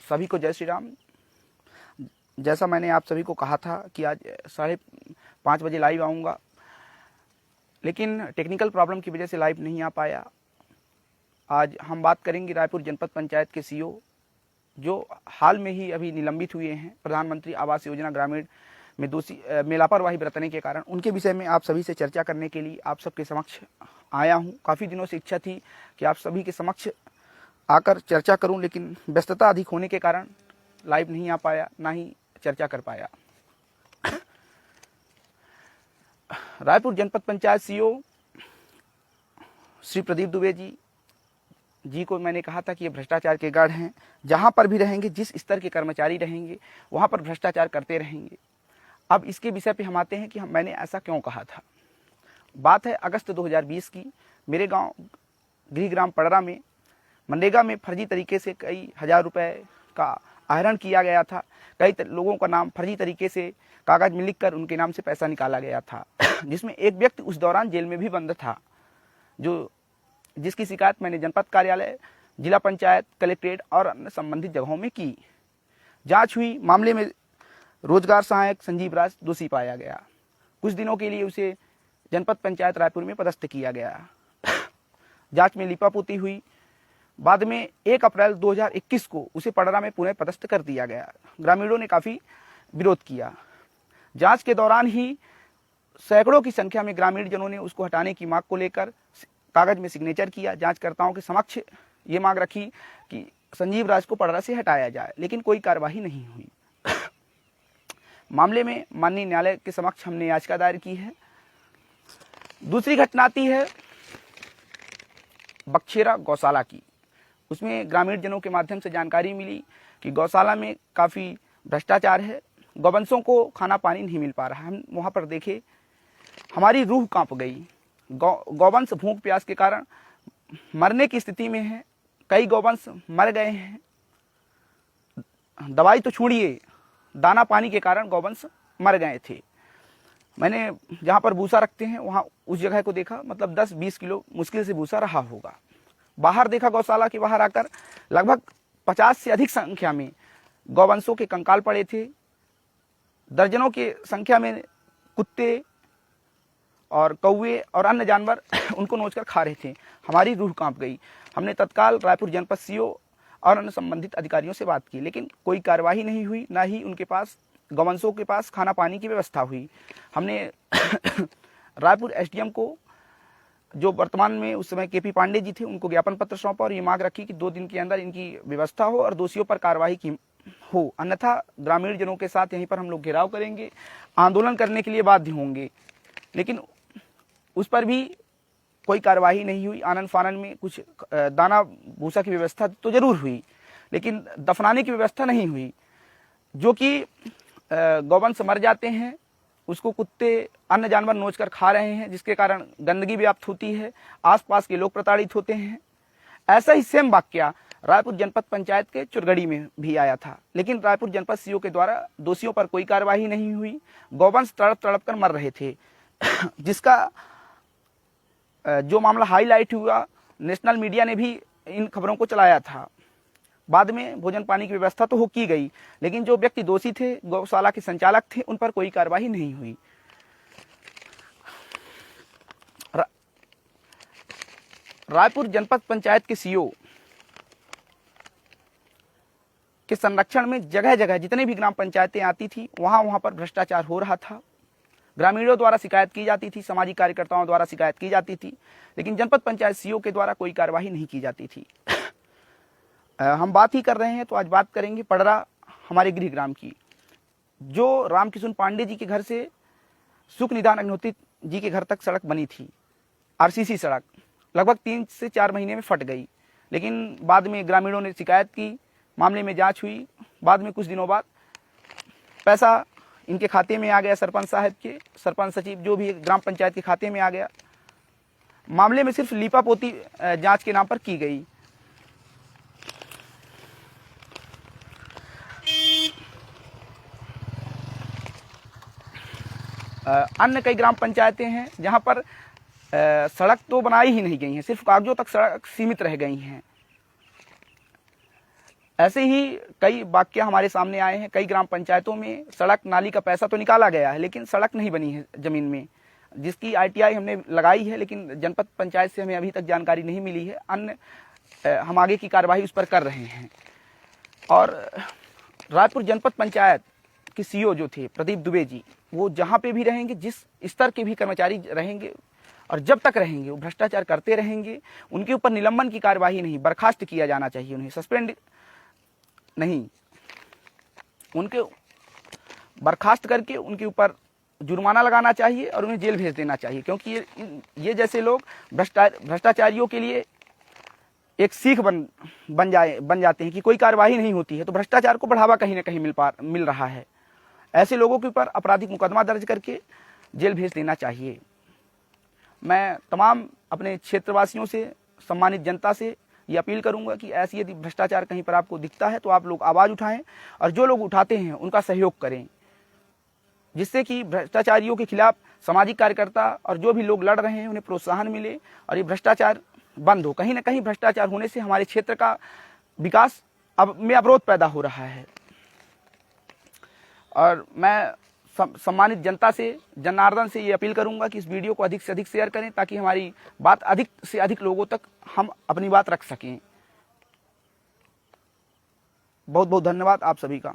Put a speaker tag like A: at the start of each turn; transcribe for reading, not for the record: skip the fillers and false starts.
A: सभी को जय श्री राम। जैसा मैंने आप सभी को कहा था कि आज 5:30 बजे लाइव आऊँगा, लेकिन टेक्निकल प्रॉब्लम की वजह से लाइव नहीं आ पाया। आज हम बात करेंगे रायपुर जनपद पंचायत के सीओ जो हाल में ही अभी निलंबित हुए हैं प्रधानमंत्री आवास योजना ग्रामीण में लापरवाही बरतने के कारण। उनके विषय में आप सभी से चर्चा करने के लिए आप सबके समक्ष आया हूं। काफ़ी दिनों से इच्छा थी कि आप सभी के समक्ष आकर चर्चा करूं, लेकिन व्यस्तता अधिक होने के कारण लाइव नहीं आ पाया, ना ही चर्चा कर पाया। रायपुर जनपद पंचायत सीओ श्री प्रदीप दुबे जी को मैंने कहा था कि ये भ्रष्टाचार के गढ़ हैं। जहां पर भी रहेंगे, जिस स्तर के कर्मचारी रहेंगे, वहां पर भ्रष्टाचार करते रहेंगे। अब इसके विषय पे हम आते हैं कि मैंने ऐसा क्यों कहा था। बात है अगस्त 2020 की। मेरे गांव गृहग्राम पड़रा में मनरेगा में फर्जी तरीके से कई हजार रुपए का आहरण किया गया था। कई लोगों का नाम फर्जी तरीके से कागज में लिखकर उनके नाम से पैसा निकाला गया था, जिसमें एक व्यक्ति उस दौरान जेल में भी बंद था, जिसकी शिकायत मैंने जनपद कार्यालय, जिला पंचायत, कलेक्ट्रेट और अन्य संबंधित जगहों में की। जांच हुई। मामले में रोजगार सहायक संजीव राज दोषी पाया गया। कुछ दिनों के लिए उसे जनपद पंचायत रायपुर में पदस्थ किया गया। जांच में लीपापोती हुई। बाद में 1 अप्रैल 2021 को उसे पड़रा में पुनः पदस्थ कर दिया गया। ग्रामीणों ने काफी विरोध किया। जांच के दौरान ही सैकड़ों की संख्या में ग्रामीण जनों ने उसको हटाने की मांग को लेकर कागज में सिग्नेचर किया। जांचकर्ताओं के समक्ष ये मांग रखी कि संजीव राज को पड़रा से हटाया जाए, लेकिन कोई कार्यवाही नहीं हुई। मामले में माननीय न्यायालय के समक्ष हमने याचिका दायर की है। दूसरी घटना आती है बक्छेरा गौशाला की। उसमें ग्रामीण जनों के माध्यम से जानकारी मिली कि गौशाला में काफी भ्रष्टाचार है। गौवंशों को खाना पानी नहीं मिल पा रहा। हम वहां पर देखे, हमारी रूह कांप गई। गौवंश भूख प्यास के कारण मरने की स्थिति में है। कई गौवंश मर गए हैं। दवाई तो छोड़िए, दाना पानी के कारण गौवंश मर गए थे। मैंने जहां पर भूसा रखते हैं वहां उस जगह को देखा, मतलब 10-20 किलो मुश्किल से भूसा रहा होगा। बाहर देखा, गौशाला के बाहर आकर लगभग 50 से अधिक संख्या में गौवंशों के कंकाल पड़े थे। दर्जनों की संख्या में कुत्ते और कौवे और अन्य जानवर उनको नोचकर खा रहे थे। हमारी रूह कांप गई। हमने तत्काल रायपुर जनपद सीओ और अन्य संबंधित अधिकारियों से बात की, लेकिन कोई कार्यवाही नहीं हुई, ना ही उनके पास, गौवंशों के पास खाना पानी की व्यवस्था हुई। हमने रायपुर एसडीएम को, जो वर्तमान में उस समय केपी पांडे जी थे, उनको ज्ञापन पत्र सौंपा और ये मांग रखी कि 2 दिन के अंदर इनकी व्यवस्था हो और दोषियों पर कार्रवाई की हो, अन्यथा ग्रामीण जनों के साथ यहीं पर हम लोग घेराव करेंगे, आंदोलन करने के लिए बाध्य होंगे। लेकिन उस पर भी कोई कार्यवाही नहीं हुई। आनन फानन में कुछ दाना भूसा की व्यवस्था तो जरूर हुई, लेकिन दफनाने की व्यवस्था नहीं हुई। जो कि गौवंश मर जाते हैं, उसको कुत्ते अन्य जानवर नोचकर खा रहे हैं, जिसके कारण गंदगी व्याप्त होती है, आसपास के लोग प्रताड़ित होते हैं। ऐसा ही सेम वाकया रायपुर जनपद पंचायत के चुरगड़ी में भी आया था, लेकिन रायपुर जनपद सीओ के द्वारा दोषियों पर कोई कार्यवाही नहीं हुई। गौवंश तड़प तड़प कर मर रहे थे। जिसका जो मामला हाईलाइट हुआ, नेशनल मीडिया ने भी इन खबरों को चलाया था। बाद में भोजन पानी की व्यवस्था तो की गई, लेकिन जो व्यक्ति दोषी थे, गौशाला के संचालक थे, उन पर कोई कार्यवाही नहीं हुई। रायपुर जनपद पंचायत के सीओ के संरक्षण में जगह जगह जितने भी ग्राम पंचायतें आती थी, वहां पर भ्रष्टाचार हो रहा था। ग्रामीणों द्वारा शिकायत की जाती थी, सामाजिक कार्यकर्ताओं द्वारा शिकायत की जाती थी, लेकिन जनपद पंचायत सीओ के द्वारा कोई कार्यवाही नहीं की जाती थी। हम बात ही कर रहे हैं तो आज बात करेंगे पड़रा, हमारे गृहग्राम की, जो रामकिशुन पांडे जी के घर से सुख निधान अग्निहोत्री जी के घर तक सड़क बनी थी, आरसीसी सड़क। लगभग 3 से 4 महीने में फट गई, लेकिन बाद में ग्रामीणों ने शिकायत की, मामले में जांच हुई। बाद में कुछ दिनों बाद पैसा इनके खाते में आ गया, सरपंच साहब के, सरपंच सचिव, जो भी ग्राम पंचायत के खाते में आ गया। मामले में सिर्फ लीपापोती जांच के नाम पर की गई। अन्य कई ग्राम पंचायतें हैं जहां पर सड़क तो बनाई ही नहीं गई हैं, सिर्फ कागजों तक सड़क सीमित रह गई हैं। ऐसे ही कई वाक्य हमारे सामने आए हैं। कई ग्राम पंचायतों में सड़क नाली का पैसा तो निकाला गया है, लेकिन सड़क नहीं बनी है ज़मीन में, जिसकी आरटीआई हमने लगाई है, लेकिन जनपद पंचायत से हमें अभी तक जानकारी नहीं मिली है। अन्य हम आगे की कार्यवाही उस पर कर रहे हैं। और रायपुर जनपद पंचायत के सीईओ जो थे प्रदीप दुबे जी, वो जहाँ पे भी रहेंगे, जिस स्तर के भी कर्मचारी रहेंगे और जब तक रहेंगे, वो भ्रष्टाचार करते रहेंगे। उनके ऊपर निलंबन की कार्यवाही नहीं, बर्खास्त किया जाना चाहिए, उन्हें सस्पेंड नहीं, उनके बर्खास्त करके उनके ऊपर जुर्माना लगाना चाहिए और उन्हें जेल भेज देना चाहिए। क्योंकि ये जैसे लोग भ्रष्टाचारियों के लिए एक सीख बन जाते हैं कि कोई कार्यवाही नहीं होती है तो भ्रष्टाचार को बढ़ावा कहीं ना कहीं मिल रहा है। ऐसे लोगों के ऊपर आपराधिक मुकदमा दर्ज करके जेल भेज देना चाहिए। मैं तमाम अपने क्षेत्रवासियों से, सम्मानित जनता से ये अपील करूंगा कि ऐसी यदि भ्रष्टाचार कहीं पर आपको दिखता है तो आप लोग आवाज़ उठाएं और जो लोग उठाते हैं उनका सहयोग करें, जिससे कि भ्रष्टाचारियों के खिलाफ सामाजिक कार्यकर्ता और जो भी लोग लड़ रहे हैं उन्हें प्रोत्साहन मिले और ये भ्रष्टाचार बंद हो। कहीं ना कहीं भ्रष्टाचार होने से हमारे क्षेत्र का विकास में अवरोध पैदा हो रहा है। और मैं सम्मानित जनता से, जनार्दन से ये अपील करूंगा कि इस वीडियो को अधिक से अधिक शेयर करें ताकि हमारी बात अधिक से अधिक लोगों तक हम अपनी बात रख सकें। बहुत बहुत धन्यवाद आप सभी का।